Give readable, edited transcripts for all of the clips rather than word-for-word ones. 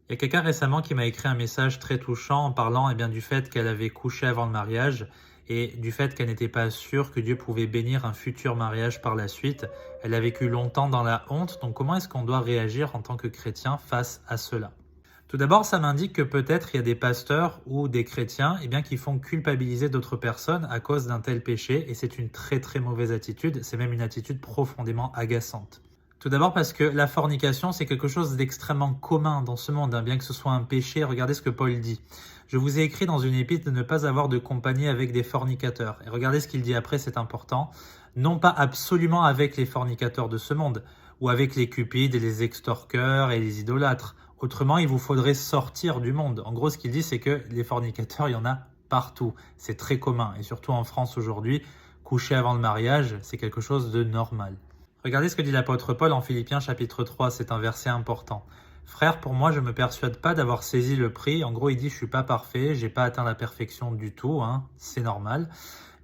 Il y a quelqu'un récemment qui m'a écrit un message très touchant en parlant du fait qu'elle avait couché avant le mariage et du fait qu'elle n'était pas sûre que Dieu pouvait bénir un futur mariage par la suite. Elle a vécu longtemps dans la honte, donc comment est-ce qu'on doit réagir en tant que chrétien face à cela? Tout d'abord, ça m'indique que peut-être il y a des pasteurs ou des chrétiens qui font culpabiliser d'autres personnes à cause d'un tel péché et c'est une très très mauvaise attitude, c'est même une attitude profondément agaçante. Tout d'abord parce que la fornication, c'est quelque chose d'extrêmement commun dans ce monde, bien que ce soit un péché. Regardez ce que Paul dit. Je vous ai écrit dans une épître de ne pas avoir de compagnie avec des fornicateurs. Et regardez ce qu'il dit après, c'est important. Non pas absolument avec les fornicateurs de ce monde, ou avec les cupides et les extorqueurs et les idolâtres. Autrement, il vous faudrait sortir du monde. En gros, ce qu'il dit, c'est que les fornicateurs, il y en a partout. C'est très commun. Et surtout en France aujourd'hui, coucher avant le mariage, c'est quelque chose de normal. Regardez ce que dit l'apôtre Paul en Philippiens chapitre 3, c'est un verset important. Frère, pour moi, je ne me persuade pas d'avoir saisi le prix. En gros, il dit, je suis pas parfait, j'ai pas atteint la perfection du tout, c'est normal.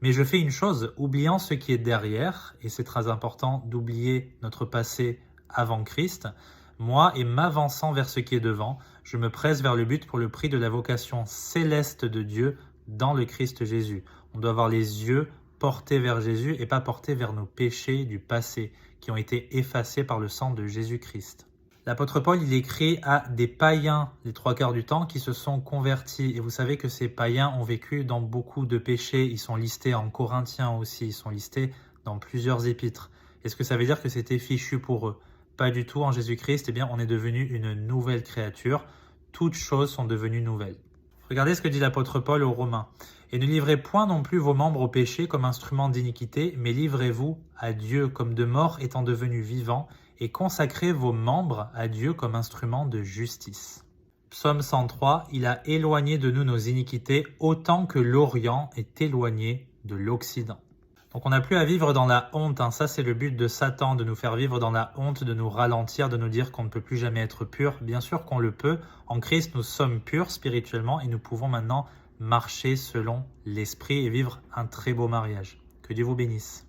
Mais je fais une chose, oubliant ce qui est derrière, et c'est très important d'oublier notre passé avant Christ, moi, et m'avançant vers ce qui est devant, je me presse vers le but pour le prix de la vocation céleste de Dieu dans le Christ Jésus. On doit avoir les yeux portés vers Jésus et pas portés vers nos péchés du passé qui ont été effacés par le sang de Jésus-Christ. L'apôtre Paul, il écrit à des païens les trois quarts du temps qui se sont convertis. Et vous savez que ces païens ont vécu dans beaucoup de péchés. Ils sont listés en Corinthiens aussi. Ils sont listés dans plusieurs épîtres. Est-ce que ça veut dire que c'était fichu pour eux? Pas du tout. En Jésus-Christ, on est devenu une nouvelle créature. Toutes choses sont devenues nouvelles. Regardez ce que dit l'apôtre Paul aux Romains. Et ne livrez point non plus vos membres au péché comme instruments d'iniquité, mais livrez-vous à Dieu comme de morts étant devenus vivants, et consacrez vos membres à Dieu comme instruments de justice. Psaume 103, il a éloigné de nous nos iniquités autant que l'Orient est éloigné de l'Occident. Donc on n'a plus à vivre dans la honte, ça c'est le but de Satan, de nous faire vivre dans la honte, de nous ralentir, de nous dire qu'on ne peut plus jamais être pur. Bien sûr qu'on le peut, en Christ nous sommes purs spirituellement et nous pouvons maintenant marcher selon l'esprit et vivre un très beau mariage. Que Dieu vous bénisse.